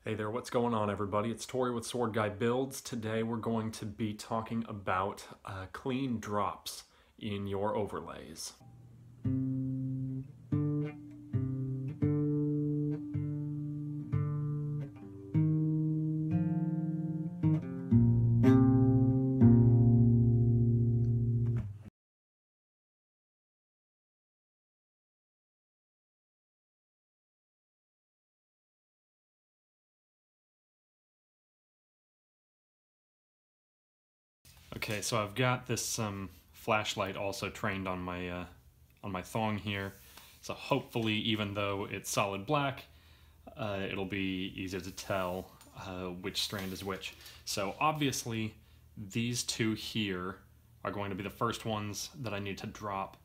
Hey there, what's going on everybody? It's Tori with Sword Guy Builds. Today we're going to be talking about clean drops in your overlays. Okay, so I've got this flashlight also trained on my thong here. So hopefully, even though it's solid black, it'll be easier to tell which strand is which. So obviously, these two here are going to be the first ones that I need to drop,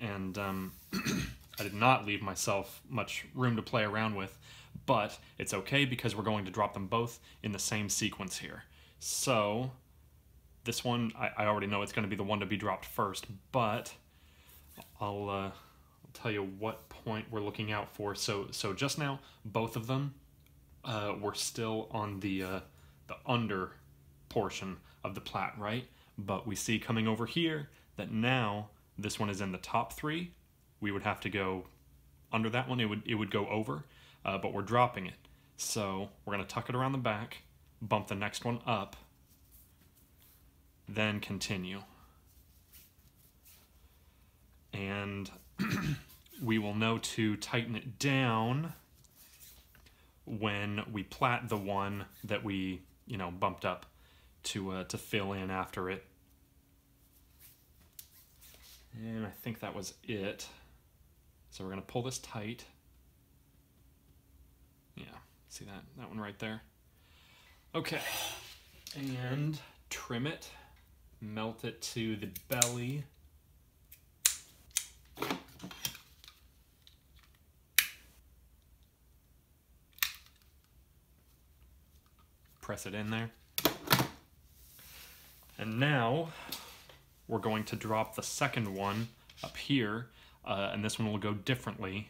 and I did not leave myself much room to play around with, but it's okay because we're going to drop them both in the same sequence here. So this one, I already know it's going to be the one to be dropped first, but I'll tell you what point we're looking out for. So just now, both of them were still on the under portion of the plait, right? But we see coming over here that now this one is in the top three. We would have to go under that one. It would go over, but we're dropping it. So we're going to tuck it around the back, bump the next one up, then continue. And we will know to tighten it down when we plait the one that we, bumped up to fill in after it. And I think that was it. So we're going to pull this tight. Yeah, see that one right there? Okay, and trim it, melt it to the belly. Press it in there. And now we're going to drop the second one up here, and this one will go differently.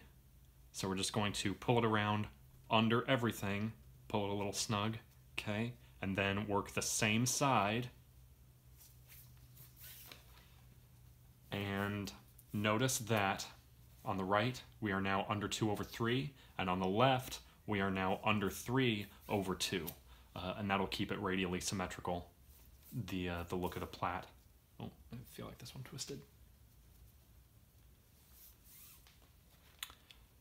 So we're just going to pull it around under everything, pull it a little snug, okay? And then work the same side. And notice that on the right, we are now under 2/3, and on the left, we are now under 3/2. And that'll keep it radially symmetrical, the look of the plait. Oh, I feel like this one twisted.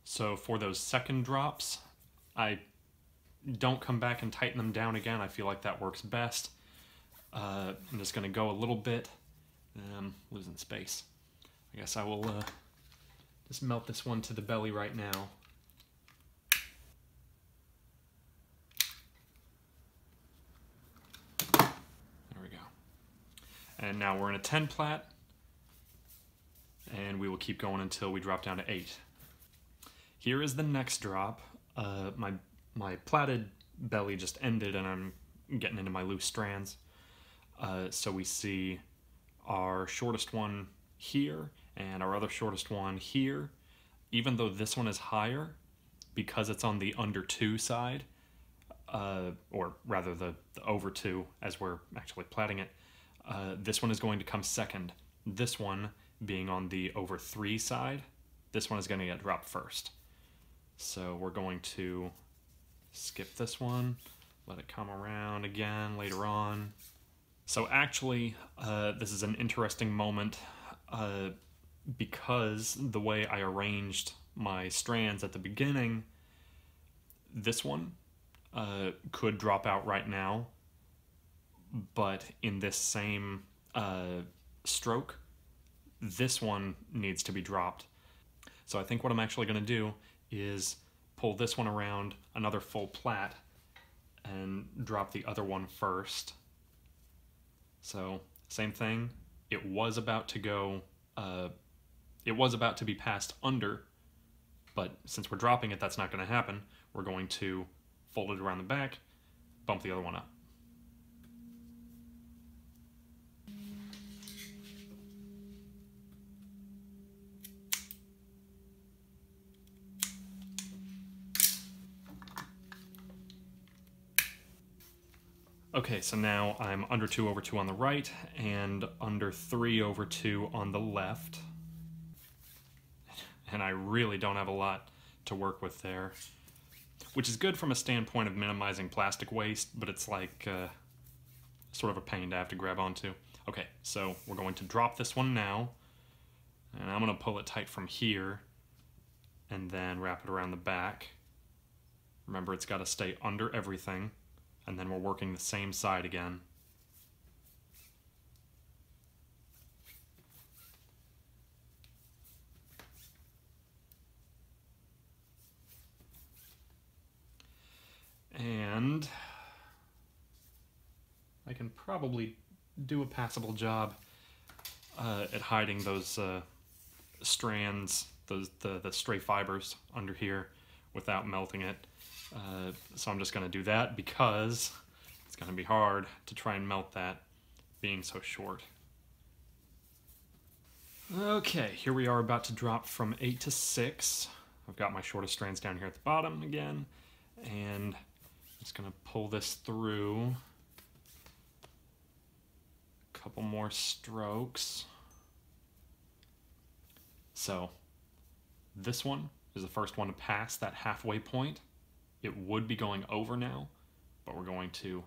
So for those second drops, I don't come back and tighten them down again. I feel like that works best. I'm just going to go a little bit. Losing space. I guess I will just melt this one to the belly right now. And now we're in a 10 plait, and we will keep going until we drop down to 8. Here is the next drop. My plaited belly just ended, and I'm getting into my loose strands. So we see our shortest one here, and our other shortest one here. Even though this one is higher, because it's on the under 2 side, or rather the over 2 as we're actually plaiting it, this one is going to come second. This one being on the over 3 side, this one is going to get dropped first. So we're going to skip this one, let it come around again later on. So actually, this is an interesting moment because the way I arranged my strands at the beginning, this one could drop out right now, but in this same stroke, this one needs to be dropped. So I think what I'm actually going to do is pull this one around another full plait and drop the other one first. So same thing, it was about to go, it was about to be passed under, but since we're dropping it, that's not going to happen. We're going to fold it around the back, bump the other one up. Okay, so now I'm under 2/2 on the right and under 3/2 on the left. And I really don't have a lot to work with there, which is good from a standpoint of minimizing plastic waste, but it's like sort of a pain to have to grab onto. Okay, so we're going to drop this one now, and I'm going to pull it tight from here and then wrap it around the back. Remember, it's got to stay under everything, and then we're working the same side again. And I can probably do a passable job at hiding those strands, the stray fibers under here without melting it. So I'm just going to do that because it's going to be hard to try and melt that being so short. Okay, here we are about to drop from 8 to 6. I've got my shortest strands down here at the bottom again, and I'm just going to pull this through. A couple more strokes. So this one is the first one to pass that halfway point. It would be going over now, but we're going to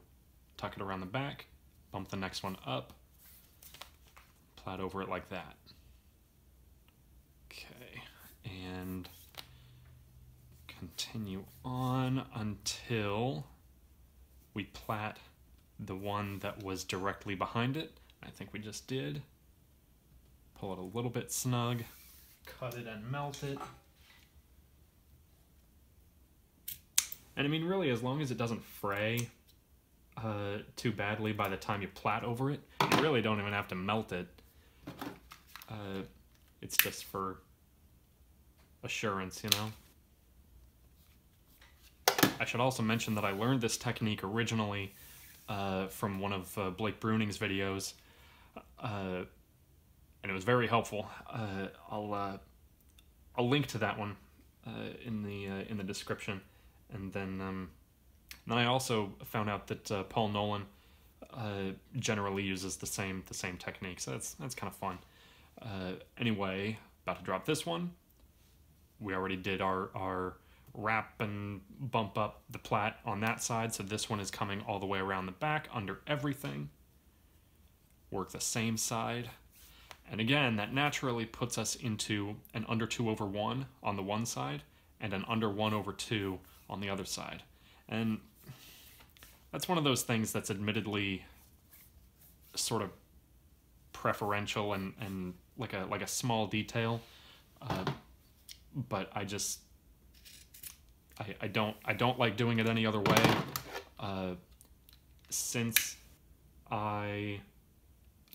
tuck it around the back, bump the next one up, plait over it like that. Okay, and continue on until we plait the one that was directly behind it. I think we just did. Pull it a little bit snug, cut it and melt it. And I mean, really, as long as it doesn't fray too badly by the time you plait over it, you really don't even have to melt it. It's just for assurance, you know? I should also mention that I learned this technique originally from one of Blake Bruning's videos, and it was very helpful. I'll link to that one in the description. And then I also found out that Paul Nolan generally uses the same technique, so that's kind of fun. Anyway, about to drop this one. We already did our wrap and bump up the plait on that side, so this one is coming all the way around the back under everything. Work the same side, and again, that naturally puts us into an under 2/1 on the one side and an under 1/2 on the other side. And that's one of those things that's admittedly sort of preferential and like a small detail, but I don't like doing it any other way. Since I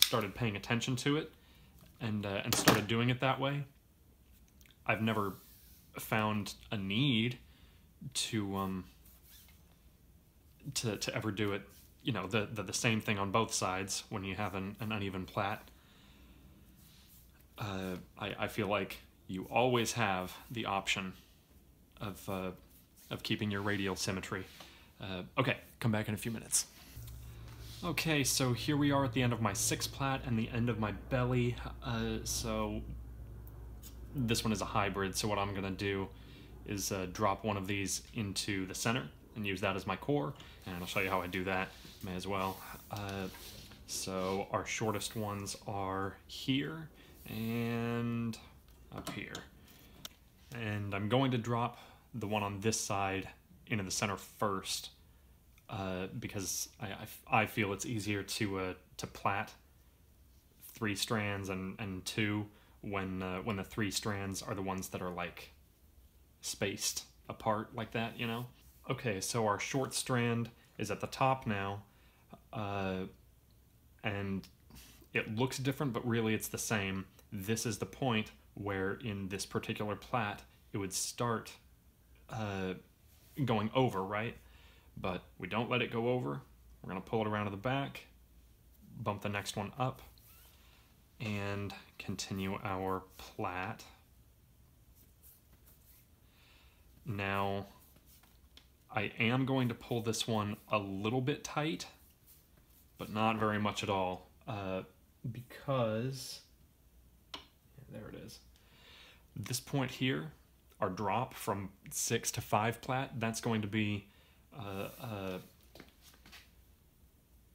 started paying attention to it and started doing it that way, I've never found a need to ever do it, you know, the same thing on both sides when you have an uneven plait. I feel like you always have the option of keeping your radial symmetry. Okay, come back in a few minutes. Okay, so here we are at the end of my 6 plait and the end of my belly. So this one is a hybrid, so what I'm gonna do is drop one of these into the center and use that as my core, and I'll show you how I do that, may as well. So our shortest ones are here and up here. And I'm going to drop the one on this side into the center first, because I feel it's easier to plait 3 strands and 2 when the 3 strands are the ones that are like spaced apart like that, you know? Okay, so our short strand is at the top now, and it looks different, but really it's the same. This is the point where in this particular plait it would start going over, right? But we don't let it go over. We're gonna pull it around to the back, bump the next one up, and continue our plait. Now, I am going to pull this one a little bit tight but not very much at all, because, yeah, there it is. This point here, our drop from 6 to 5 plat, that's going to be,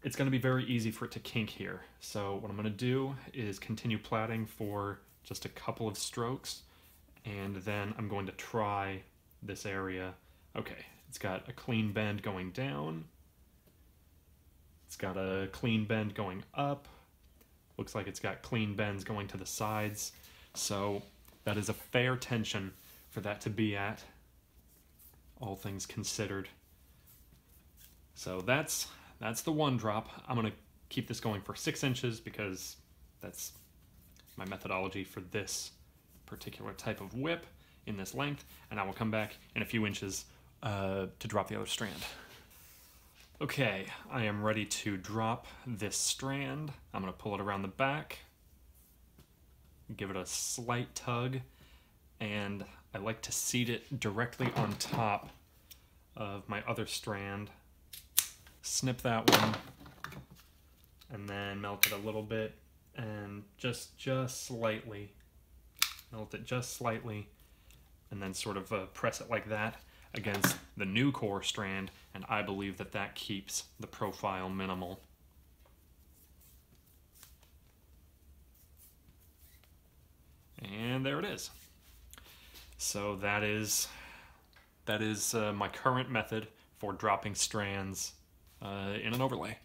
it's going to be very easy for it to kink here. So what I'm going to do is continue platting for just a couple of strokes, and then I'm going to try this area. Okay, it's got a clean bend going down. It's got a clean bend going up. Looks like it's got clean bends going to the sides. So that is a fair tension for that to be at, all things considered. So that's the one drop. I'm gonna keep this going for 6 inches because that's my methodology for this particular type of whip in this length, and I will come back in a few inches to drop the other strand. Okay, I am ready to drop this strand. I'm gonna pull it around the back, give it a slight tug, and I like to seat it directly on top of my other strand. Snip that one, and then melt it a little bit, and just slightly, melt it just slightly, and then sort of press it like that against the new core strand, and I believe that that keeps the profile minimal. And there it is. So that is my current method for dropping strands in an overlay.